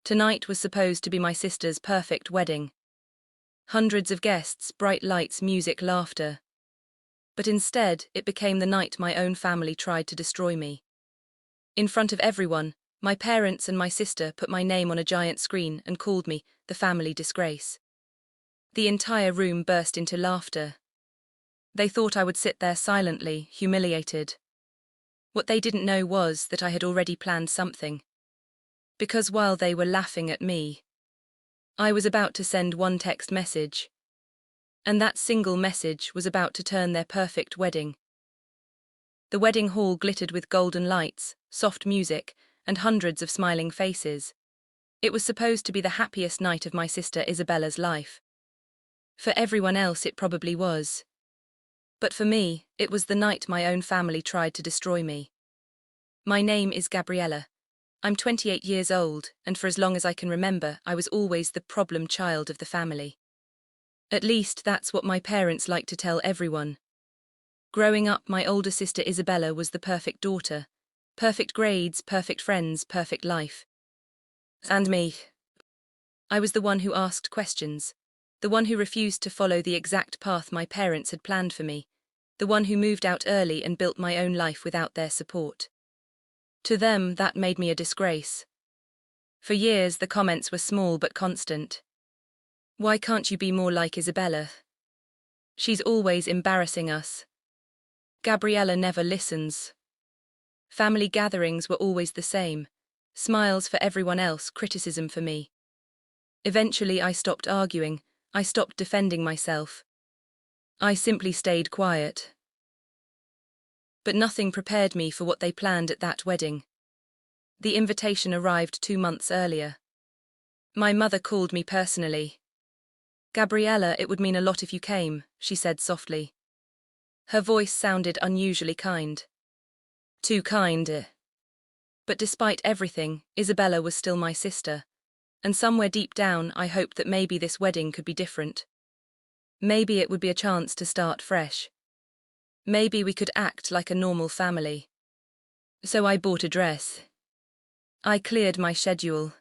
Tonight was supposed to be my sister's perfect wedding. Hundreds of guests, bright lights, music, laughter. But instead, it became the night my own family tried to destroy me. In front of everyone, my parents and my sister put my name on a giant screen and called me the family disgrace. The entire room burst into laughter. They thought I would sit there silently, humiliated. What they didn't know was that I had already planned something. Because while they were laughing at me, I was about to send one text message. And that single message was about to turn their perfect wedding. The wedding hall glittered with golden lights, soft music, and hundreds of smiling faces. It was supposed to be the happiest night of my sister Isabella's life. For everyone else, it probably was. But for me, it was the night my own family tried to destroy me. My name is Gabriela. I'm 28 years old, and for as long as I can remember, I was always the problem child of the family. At least that's what my parents liked to tell everyone. Growing up, my older sister Isabella was the perfect daughter. Perfect grades, perfect friends, perfect life. And me. I was the one who asked questions. The one who refused to follow the exact path my parents had planned for me. The one who moved out early and built my own life without their support. To them, that made me a disgrace. For years, the comments were small but constant. Why can't you be more like Isabella? She's always embarrassing us. Gabriela never listens. Family gatherings were always the same. Smiles for everyone else, criticism for me. Eventually, I stopped arguing. I stopped defending myself. I simply stayed quiet. But nothing prepared me for what they planned at that wedding. The invitation arrived 2 months earlier. My mother called me personally. "Gabriela, it would mean a lot if you came," she said softly. Her voice sounded unusually kind. Too kind. But despite everything, Isabella was still my sister. And somewhere deep down, I hoped that maybe this wedding could be different. Maybe it would be a chance to start fresh. Maybe we could act like a normal family. So I bought a dress. I cleared my schedule.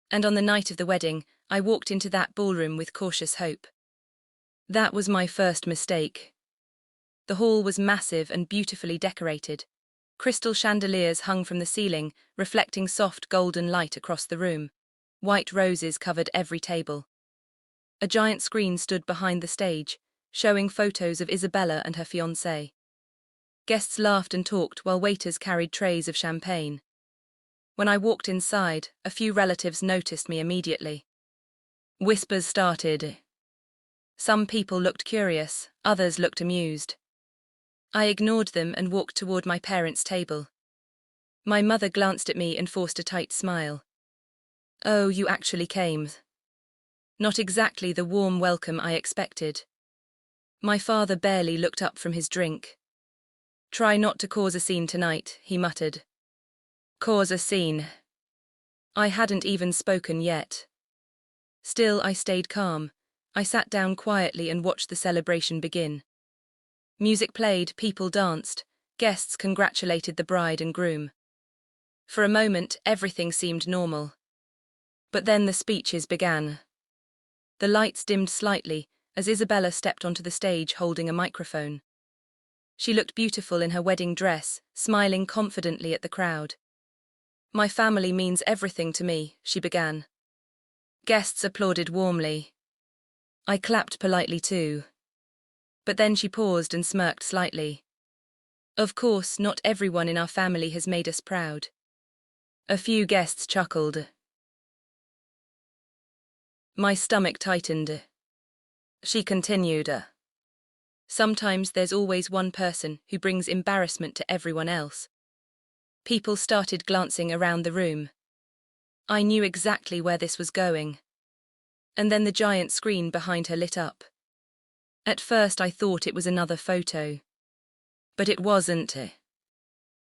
And on the night of the wedding, I walked into that ballroom with cautious hope. That was my first mistake. The hall was massive and beautifully decorated. Crystal chandeliers hung from the ceiling, reflecting soft golden light across the room. White roses covered every table. A giant screen stood behind the stage, showing photos of Isabella and her fiancé. Guests laughed and talked while waiters carried trays of champagne. When I walked inside, a few relatives noticed me immediately. Whispers started. Some people looked curious, others looked amused. I ignored them and walked toward my parents' table. My mother glanced at me and forced a tight smile. "Oh, you actually came." Not exactly the warm welcome I expected. My father barely looked up from his drink. "Try not to cause a scene tonight," he muttered. Cause a scene. I hadn't even spoken yet. Still, I stayed calm. I sat down quietly and watched the celebration begin. Music played, people danced, guests congratulated the bride and groom. For a moment, everything seemed normal. But then the speeches began. The lights dimmed slightly as Isabella stepped onto the stage holding a microphone. She looked beautiful in her wedding dress, smiling confidently at the crowd. "My family means everything to me," she began. Guests applauded warmly. I clapped politely too. But then she paused and smirked slightly. "Of course, not everyone in our family has made us proud." A few guests chuckled. My stomach tightened. She continued. "Sometimes there's always one person who brings embarrassment to everyone else." People started glancing around the room. I knew exactly where this was going. And then the giant screen behind her lit up. At first I thought it was another photo. But it wasn't.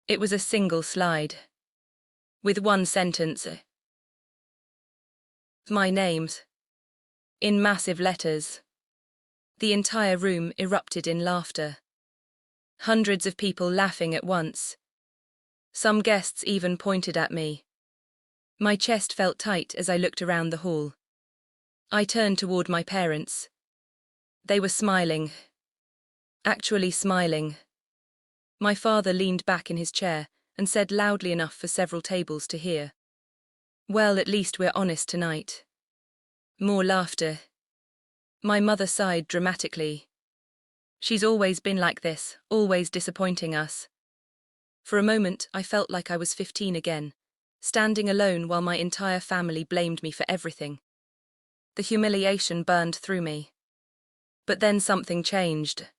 It was a single slide. With one sentence. My name's. In massive letters. The entire room erupted in laughter. Hundreds of people laughing at once. Some guests even pointed at me. My chest felt tight as I looked around the hall. I turned toward my parents. They were smiling. Actually smiling. My father leaned back in his chair and said loudly enough for several tables to hear. "Well, at least we're honest tonight." More laughter. My mother sighed dramatically. "She's always been like this, always disappointing us." For a moment, I felt like I was 15 again, standing alone while my entire family blamed me for everything. The humiliation burned through me. But then something changed.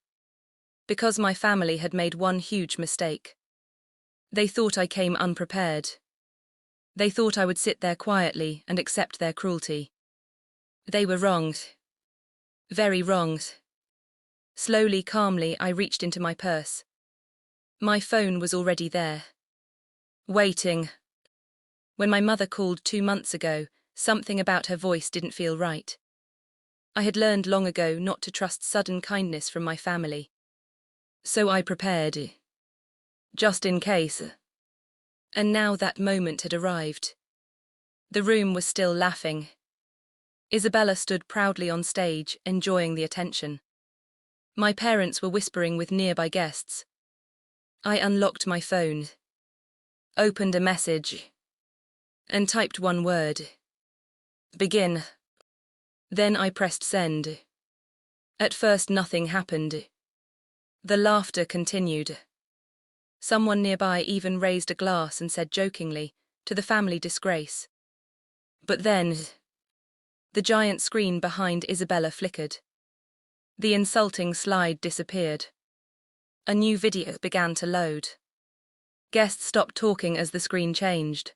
Because my family had made one huge mistake. They thought I came unprepared. They thought I would sit there quietly and accept their cruelty. They were wrong. Very wrong. Slowly, calmly, I reached into my purse. My phone was already there. Waiting. When my mother called 2 months ago, something about her voice didn't feel right. I had learned long ago not to trust sudden kindness from my family. So I prepared. Just in case. And now that moment had arrived. The room was still laughing. Isabella stood proudly on stage, enjoying the attention. My parents were whispering with nearby guests. I unlocked my phone, opened a message, and typed one word. Begin. Then I pressed send. At first nothing happened. The laughter continued. Someone nearby even raised a glass and said jokingly, "To the family disgrace." But then, the giant screen behind Isabella flickered. The insulting slide disappeared. A new video began to load. Guests stopped talking as the screen changed.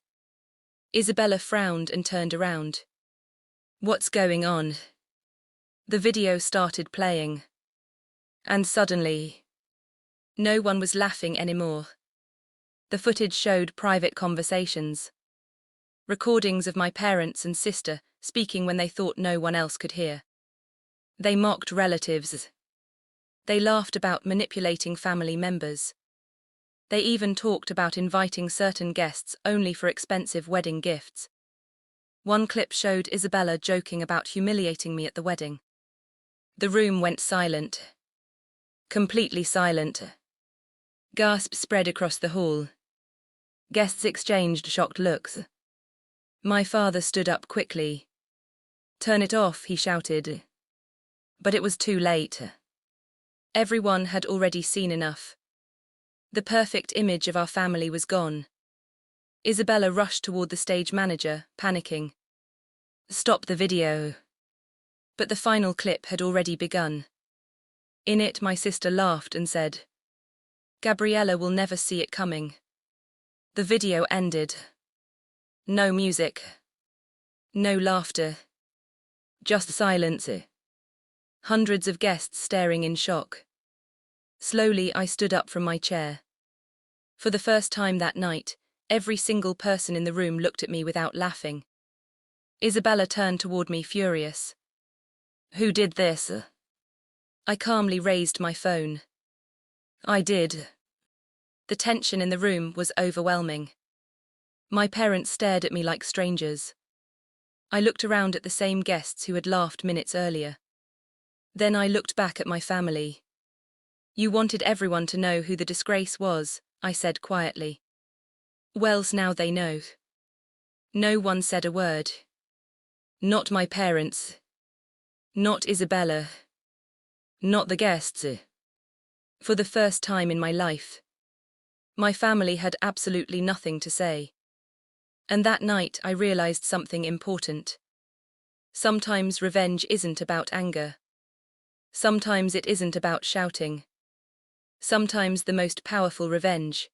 Isabella frowned and turned around. "What's going on?" The video started playing. And suddenly, no one was laughing anymore. The footage showed private conversations. Recordings of my parents and sister speaking when they thought no one else could hear. They mocked relatives. They laughed about manipulating family members. They even talked about inviting certain guests only for expensive wedding gifts. One clip showed Isabella joking about humiliating me at the wedding. The room went silent. Completely silent. Gasps spread across the hall. Guests exchanged shocked looks. My father stood up quickly. "Turn it off," he shouted. But it was too late. Everyone had already seen enough. The perfect image of our family was gone. Isabella rushed toward the stage manager, panicking. "Stop the video." But the final clip had already begun. In it, my sister laughed and said, "Gabriela will never see it coming." The video ended. No music. No laughter. Just silence. Hundreds of guests staring in shock. Slowly, I stood up from my chair. For the first time that night, every single person in the room looked at me without laughing. Isabella turned toward me furious. "Who did this?" I calmly raised my phone. "I did." The tension in the room was overwhelming. My parents stared at me like strangers. I looked around at the same guests who had laughed minutes earlier. Then I looked back at my family. "You wanted everyone to know who the disgrace was," I said quietly. "Well's now they know." No one said a word. Not my parents. Not Isabella. Not the guests. For the first time in my life, my family had absolutely nothing to say. And that night I realized something important. Sometimes revenge isn't about anger. Sometimes it isn't about shouting. Sometimes the most powerful revenge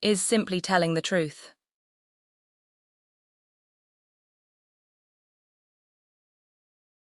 is simply telling the truth.